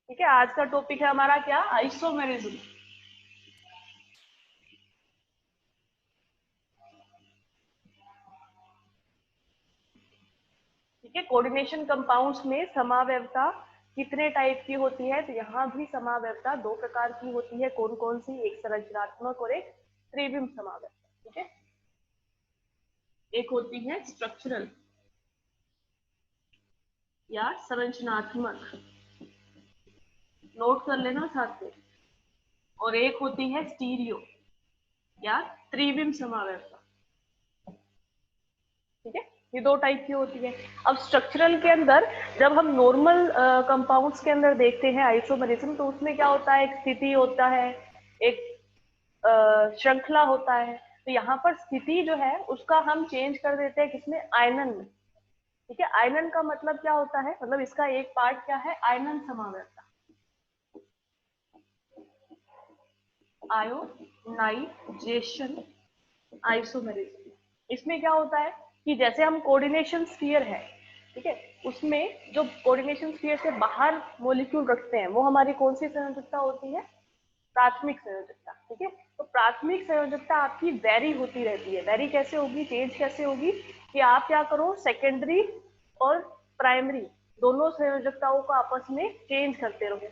ठीक है, आज का टॉपिक है हमारा क्या, आइसोमेरिज्म। ठीक है, कोऑर्डिनेशन कंपाउंड्स में समावयवता कितने टाइप की होती है, तो यहाँ भी समावयवता दो प्रकार की होती है। कौन कौन सी? एक संरचनात्मक और एक त्रिविम समावयवता। ठीक है, एक होती है स्ट्रक्चरल या संरचनात्मक, नोट कर लेना साथ में, और एक होती है स्टीरियो या त्रिविम समावयवता। ठीक है, ये दो टाइप की होती है। अब स्ट्रक्चरल के अंदर जब हम नॉर्मल कंपाउंड्स के अंदर देखते हैं आइसोमेरिज्म, तो उसमें क्या होता है, एक स्थिति होता है, एक श्रृंखला होता है। तो यहाँ पर स्थिति जो है उसका हम चेंज कर देते हैं किसमें, आयनन में। ठीक है, आयनन का मतलब क्या होता है, मतलब इसका एक पार्ट क्या है, आयनन समावयवता, आयोनाइजेशन आइसोमेरिज्म। इसमें क्या होता है कि जैसे हम कोऑर्डिनेशन स्फीयर है, ठीक है, उसमें जो कोऑर्डिनेशन स्फीयर से बाहर मॉलिक्यूल रखते हैं वो हमारी कौन सी संयोजकता होती है, प्राथमिक संयोजकता। ठीक है, तो प्राथमिक संयोजकता आपकी वेरी होती रहती है। वेरी कैसे होगी, चेंज कैसे होगी, कि आप क्या करो, सेकेंडरी और प्राइमरी दोनों संयोजकताओं को आपस में चेंज करते रहो।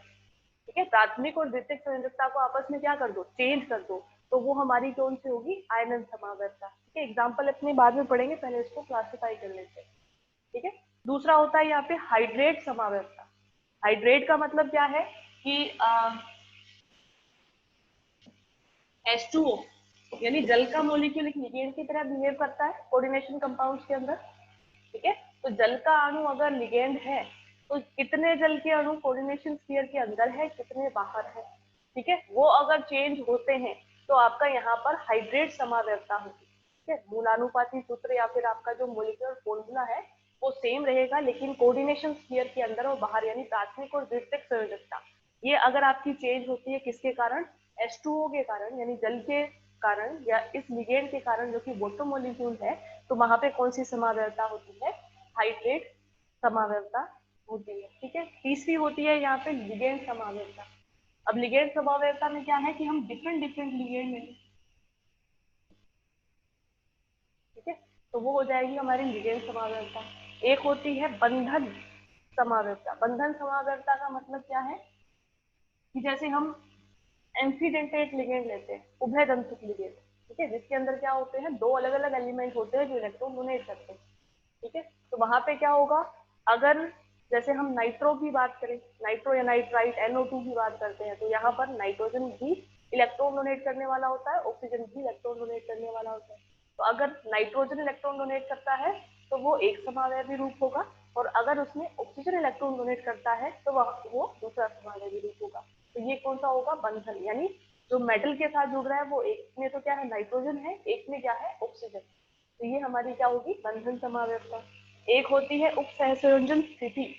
ठीक है, प्राथमिक और द्वितीयक संयोजकता को आपस में क्या कर दो, चेंज कर दो, तो वो हमारी कौन सी होगी, आयनन समावयवता। ठीक है, एग्जाम्पल अपने बाद में पढ़ेंगे, पहले इसको क्लासिफाई कर लेते हैं। ठीक है, दूसरा होता है यहाँ पे हाइड्रेट समावयवता। हाइड्रेट का मतलब क्या है कि H2O यानी जल का मॉलिक्यूल एक लिगेंड की तरह बिहेव करता है कोऑर्डिनेशन कंपाउंड्स के अंदर। ठीक है, तो जल का अणु अगर लिगेंड है तो कितने जल के अणु कोऑर्डिनेशन स्फीयर के अंदर है, कितने बाहर है। ठीक है, वो अगर चेंज होते हैं तो आपका यहाँ पर हाइड्रेट समावयवता होगी। ठीक है, मूलानुपाती सूत्र या फिर आपका जो मोलिकुलर फॉर्मूला है वो सेम रहेगा, लेकिन कोऑर्डिनेशन स्फीयर के अंदर और बाहर यानी प्राथमिक और द्वितीयक संयोजकता ये अगर आपकी चेंज होती है किसके कारण, H2O के कारण, यानी जल के कारण या इस लिगेंड के कारण जो कि बॉटम मॉलिक्यूल है, तो वहां पे कौन सी समावयवता होती है, हाइड्रेट समावयवता होती है। ठीक है, तीसरी होती है यहाँ पे लिगेंड समावयवता। अब लिगेंड समावयवता में क्या है कि हम डिफरेंट डिफरेंट लिगेंड में, ठीक है, तो वो हो जाएगी हमारी लिगेंड समावयवता। एक होती है बंधन समावयवता। बंधन समावयवता का मतलब क्या है कि जैसे हम एम्फीडेंटेट लिगेंड लेते हैं, उभय तंतुक लिगेंड, ठीक है, जिसके अंदर क्या होते हैं, दो अलग अलग एलिमेंट होते हैं जो इलेक्ट्रॉन डोनेट करते हैं। ठीक है, तो वहां पे क्या होगा, अगर जैसे हम नाइट्रो की बात करें, नाइट्रो या नाइट्राइट NO2 की बात करते हैं, तो यहाँ पर नाइट्रोजन भी इलेक्ट्रॉन डोनेट करने वाला होता है, ऑक्सीजन भी इलेक्ट्रॉन डोनेट करने वाला होता है। तो अगर नाइट्रोजन इलेक्ट्रॉन डोनेट करता है तो वो एक समावयवी रूप होगा, और अगर उसमें ऑक्सीजन इलेक्ट्रॉन डोनेट करता है तो वो दूसरा समावयवी रूप होगा। तो ये कौन सा होगा, बंधन, यानी जो मेटल के साथ जुड़ रहा है वो एक में तो क्या है, नाइट्रोजन है, एक में क्या है, ऑक्सीजन। तो ये हमारी क्या होगी, बंधन समावयवता। एक होती है उपसहसंयोजन स्थिति।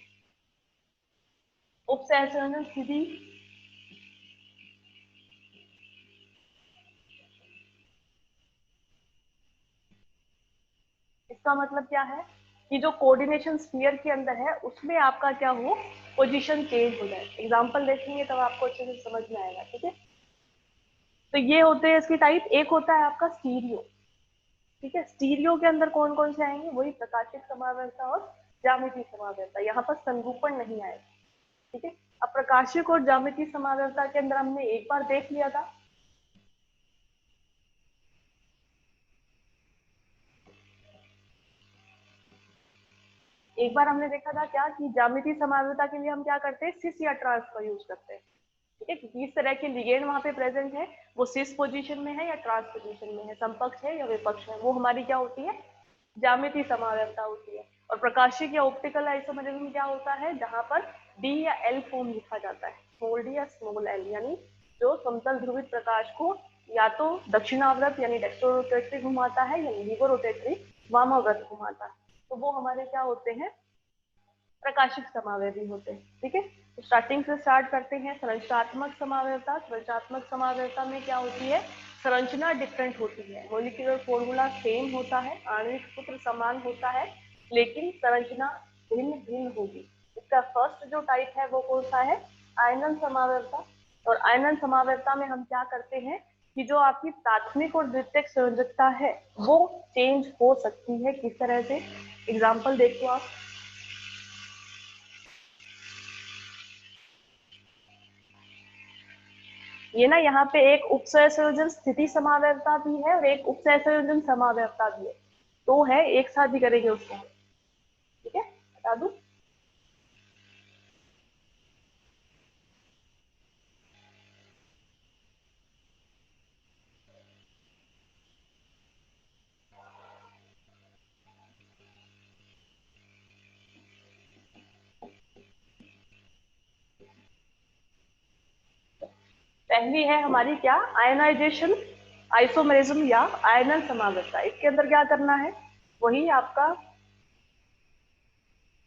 उपसहसंयोजन स्थिति इसका मतलब क्या है कि जो कोऑर्डिनेशन स्फीयर के अंदर है उसमें आपका क्या हो, पोजीशन चेंज हो जाए। एग्जांपल देखेंगे तब आपको अच्छे से समझ में आएगा। ठीक है, तो ये होते हैं इसकी टाइप। एक होता है आपका स्टीरियो। ठीक है, स्टीरियो के अंदर कौन कौन से आएंगे, वही प्रकाशिक समावयवता और ज्यामितीय समावयवता, यहाँ पर संरूपण नहीं आएगा। ठीक है, अब प्रकाशिक और ज्यामितीय समावयवता के अंदर हमने एक बार देख लिया था, एक बार हमने देखा था क्या कि ज्यामितीय समावयवता के लिए हम क्या करते हैं, सिस या ट्रांस का यूज करते हैं। ठीक है, क्योंकि इस तरह के लिगेंड वहां पे प्रेजेंट है, वो सिस पोजीशन में है या ट्रांस पोजीशन में है, समपक्ष है या विपक्ष है, वो हमारी क्या होती है, ज्यामितीय समावयवता होती है। और प्रकाशिक या ऑप्टिकल आइसोमेरिज्म क्या होता है, जहां पर डी या एल फॉर्म लिखा जाता है, स्मॉल डी या स्मॉल एल, यानी जो समतल ध्रुवित प्रकाश को या तो दक्षिणावर्त यानी डेक्स्ट्रो रोटेटरी घुमाता है या लीवो रोटेटरी वामावर्त घुमाता है, तो वो हमारे क्या होते हैं, प्रकाशिक समावयवी होते हैं। ठीक है, तो स्टार्टिंग से स्टार्ट करते हैं। संरचनात्मक समावयवता। संरचनात्मक समावयवता में क्या होती है, संरचना डिफरेंट होती है, मॉलिक्यूलर फॉर्मूला सेम होता है, आणविक सूत्र समान होता है, लेकिन संरचना भिन्न भिन्न होगी। इसका फर्स्ट जो टाइप है वो कौन सा है, आयनन समावयवता। और आयनन समावयवता में हम क्या करते हैं कि जो आपकी प्राथमिक और द्वितीयक संयोजकता है वो चेंज हो सकती है। किस तरह से, एग्जाम्पल देखो आप। ये ना यहाँ पे एक उपसहसंयोजन स्थिति समावयवता भी है और एक उपसहसंयोजन समावयवता भी है, तो है एक साथ ही करेंगे उसको। ठीक है, बता दूं। पहली है हमारी क्या, आयनाइजेशन, आइसोमेरिज्म या आयनन समावयवता। इसके अंदर क्या करना है, वही आपका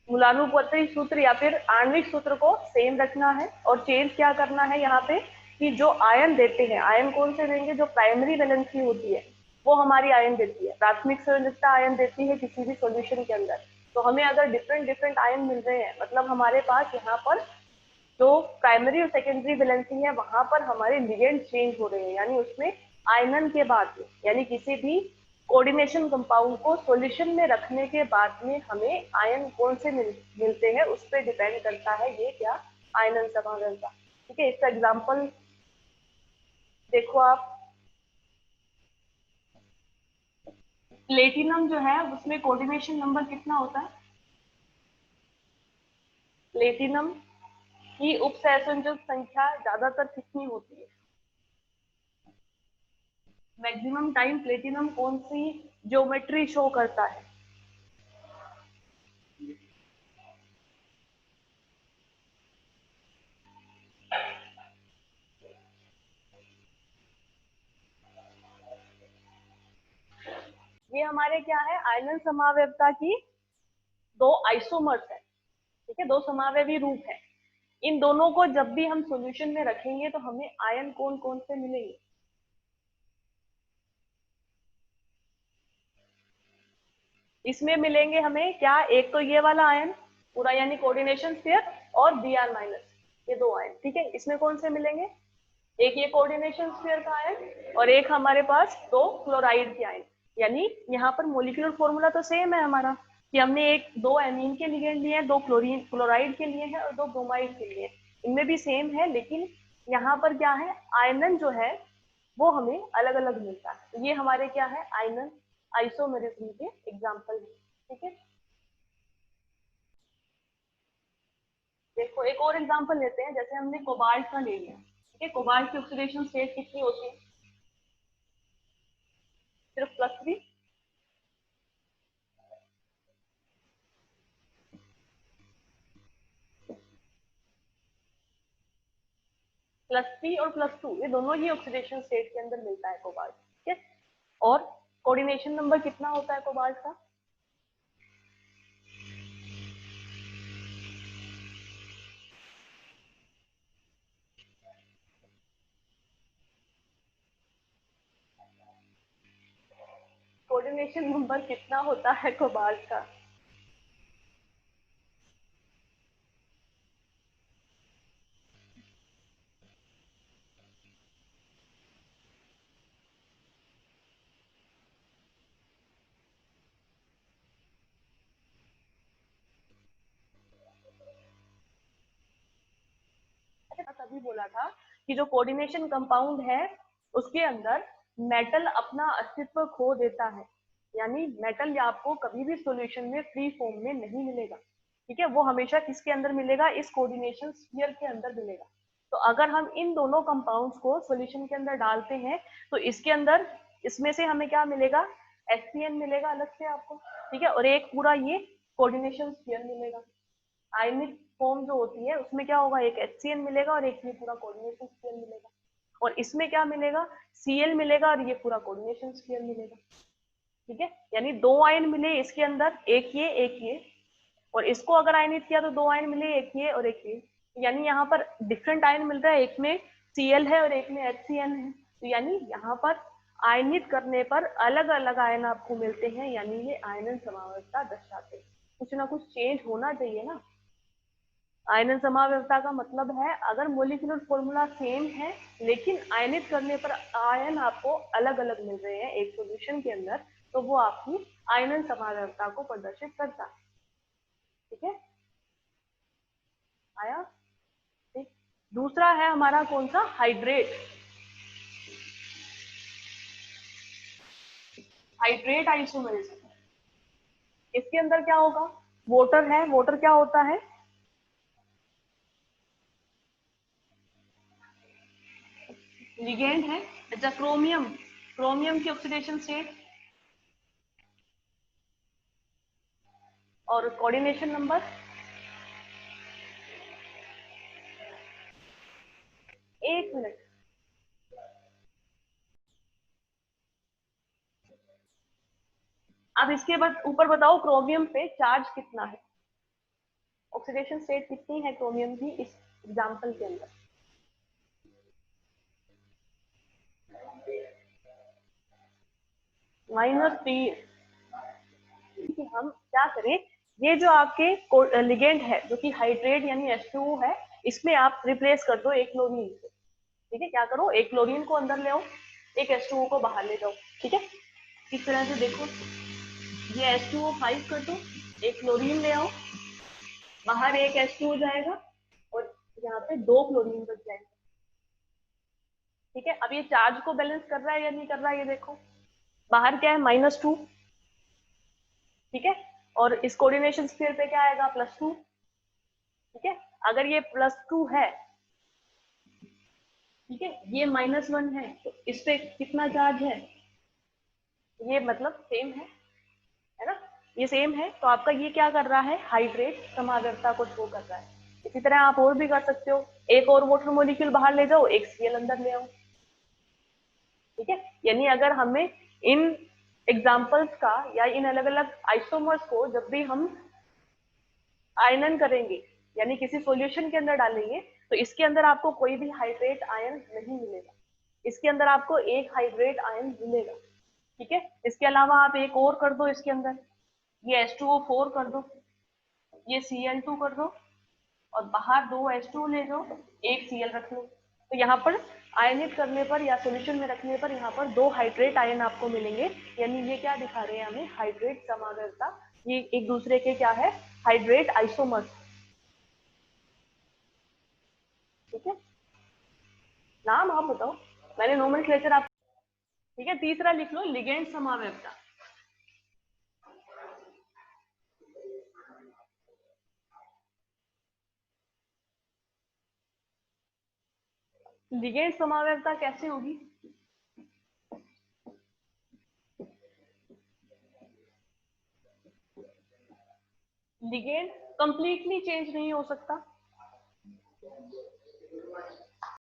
मूलानुवर्ती सूत्र या फिर आणविक सूत्र को सेम रखना है। और चेंज क्या करना है यहाँ पे कि जो आयन देते हैं, आयन कौन से देंगे, जो प्राइमरी वैलेंसी होती है वो हमारी आयन देती है, प्राथमिक संयोजकता आयन देती है किसी भी सॉल्यूशन के अंदर। तो हमें अगर डिफरेंट डिफरेंट आयन मिल रहे हैं, मतलब हमारे पास यहाँ पर जो प्राइमरी और सेकेंडरी वैलेंसी है वहां पर हमारे लिगेंड चेंज हो रहे हैं, यानी उसमें आयनन के बाद में, यानी किसी भी कोऑर्डिनेशन कंपाउंड को सॉल्यूशन में रखने के बाद में हमें आयन कौन से मिलते हैं उस पर डिपेंड करता है ये क्या, आयनन समावयवता। ठीक है, इसका एग्जांपल देखो आप। प्लेटिनम जो है उसमें कोऑर्डिनेशन नंबर कितना होता है, प्लेटिनम की उपसहसंयोजक संख्या ज्यादातर कितनी होती है, मैक्सिमम टाइम प्लेटिनम कौन सी ज्योमेट्री शो करता है। ये हमारे क्या है, आयनन समावयवता की दो आइसोमर्स है। ठीक है, दो समावयवी रूप है। इन दोनों को जब भी हम सॉल्यूशन में रखेंगे तो हमें आयन कौन कौन से मिलेंगे, इसमें मिलेंगे हमें क्या, एक तो ये वाला आयन पूरा यानी कोऑर्डिनेशन स्फीयर और Br माइनस, ये दो आयन। ठीक है, इसमें कौन से मिलेंगे, एक ये कोऑर्डिनेशन स्फीयर का आयन और एक हमारे पास दो क्लोराइड के आयन। यानी यहाँ पर मोलिकुलर फॉर्मूला तो सेम है हमारा कि हमने एक दो एमीन के लिगेंड लिए हैं, दो क्लोराइड के लिए हैं और दो ब्रोमाइड के लिए, इनमें भी सेम है, लेकिन यहाँ पर क्या है, आयनन जो है वो हमें अलग अलग मिलता है। तो ये हमारे क्या है, आयनन आइसोमेरिज्म के एग्जाम्पल है। ठीक है, देखो एक और एग्जाम्पल लेते हैं, जैसे हमने कोबाल्ट का ले लिया। ठीक है, कोबाल्ट की ऑक्सीडेशन स्टेट कितनी होती है, सिर्फ +3। +3 और +2 ये दोनों ही ऑक्सीडेशन स्टेट के अंदर मिलता है कोबाल्ट। ठीक है, और कोऑर्डिनेशन नंबर कितना होता है कोबाल्ट का, कोऑर्डिनेशन नंबर कितना होता है कोबाल्ट का, तभी बोला था कि जो कोऑर्डिनेशन कंपाउंड है उसके अंदर मेटल अपना अस्तित्व खो देता है, यानी मेटल आपको कभी भी सॉल्यूशन में फ्री फॉर्म में नहीं मिलेगा। ठीक है, वो हमेशा किसके अंदर मिलेगा, इस कोऑर्डिनेशन स्फीयर के अंदर मिलेगा। तो अगर हम इन दोनों कंपाउंड्स को सॉल्यूशन के अंदर डालते हैं तो इसके अंदर इसमें से हमें क्या मिलेगा, HCN मिलेगा अलग से आपको। ठीक है, और एक पूरा ये कोऑर्डिनेशन स्फीयर मिलेगा। आयनिक फॉर्म जो होती है उसमें क्या होगा, एक HCN मिलेगा और एक ये पूरा कोऑर्डिनेशन स्फीयर मिलेगा। और इसमें क्या मिलेगा, Cl मिलेगा और ये पूरा कोऑर्डिनेशन स्फीयर मिलेगा। ठीक है, यानी दो आयन मिले इसके अंदर, एक ये, और इसको अगर आयनित किया तो दो आयन मिले, एक ये और एक ये। यानी यहाँ पर डिफरेंट आयन मिल रहा है, एक में Cl है और एक में HCN है। तो यानी यहाँ पर आयनित करने पर अलग अलग आयन आपको मिलते हैं, यानी ये आयनन समावयवता दर्शाते हैं। कुछ ना कुछ चेंज होना चाहिए ना। आयनन समावयवता का मतलब है अगर मोलिकुलर फॉर्मूला सेम है लेकिन आयनित करने पर आयन आपको अलग अलग मिल रहे हैं एक सॉल्यूशन के अंदर, तो वो आपकी आयनन समावयवता को प्रदर्शित करता है। ठीक है, आया? ठीक। दूसरा है हमारा कौन सा, हाइड्रेट। हाइड्रेट आइसोमरिज्म, इसके अंदर क्या होगा, वाटर है, वाटर क्या होता है, लिगेंड है। अच्छा, क्रोमियम, क्रोमियम की ऑक्सीडेशन स्टेट और कोऑर्डिनेशन नंबर, एक मिनट। अब इसके बाद ऊपर बताओ क्रोमियम पे चार्ज कितना है, ऑक्सीडेशन स्टेट कितनी है क्रोमियम की इस एग्जांपल के अंदर। -3। कि हम क्या करें, ये जो आपके लिगेंड है जो कि हाइड्रेट यानी H2O है, इसमें आप रिप्लेस कर दो एक क्लोरीन से। ठीक है, क्या करो, एक क्लोरीन को अंदर ले आओ, एक H2O को बाहर ले जाओ। ठीक है, इस तरह से देखो, ये H2O5 कर दो, एक क्लोरीन ले आओ, बाहर एक H2O जाएगा और यहाँ पे दो क्लोरीन बच जाएंगे। ठीक है, अब ये चार्ज को बैलेंस कर रहा है या नहीं कर रहा है, ये देखो, बाहर क्या है, -2। ठीक है, और इस कोऑर्डिनेशन स्फीयर पे क्या आएगा, +2। ठीक है, अगर ये +2 है, ठीक है, ये -1 है, तो इस पे कितना चार्ज है, ये मतलब सेम है ना, ये सेम है, तो आपका ये क्या कर रहा है, हाइड्रेट समावयवता को शो कर रहा है। इसी तरह आप और भी कर सकते हो, एक और वाटर मॉलिक्यूल बाहर ले जाओ, एक Cl अंदर ले आओ। ठीक है, यानी अगर हमें इन एग्जाम्पल्स का या इन अलग अलग आइसोमर्स को जब भी हम आयनन करेंगे यानी किसी सॉल्यूशन के अंदर डालेंगे, तो इसके अंदर आपको कोई भी हाइड्रेट आयन नहीं मिलेगा, इसके अंदर आपको एक हाइड्रेट आयन मिलेगा। ठीक है, इसके अलावा आप एक और कर दो इसके अंदर, ये H2O4 कर दो, ये Cl2 कर दो, और बाहर दो H2O ले जाओ, एक Cl रख लो, तो यहाँ पर आयनित करने पर या सॉल्यूशन में रखने पर यहाँ पर दो हाइड्रेट आयन आपको मिलेंगे। यानी ये क्या दिखा रहे हैं हमें, हाइड्रेट समावयवता, ये एक दूसरे के क्या है, हाइड्रेट आइसोमर्स। ठीक है, नाम आप बताओ, मैंने नोमेनक्लेचर आप। ठीक है, तीसरा लिख लो, लिगेंड समावयवता। लिगेंड समावयवता कैसे होगी, लिगेंड कंप्लीटली चेंज नहीं हो सकता,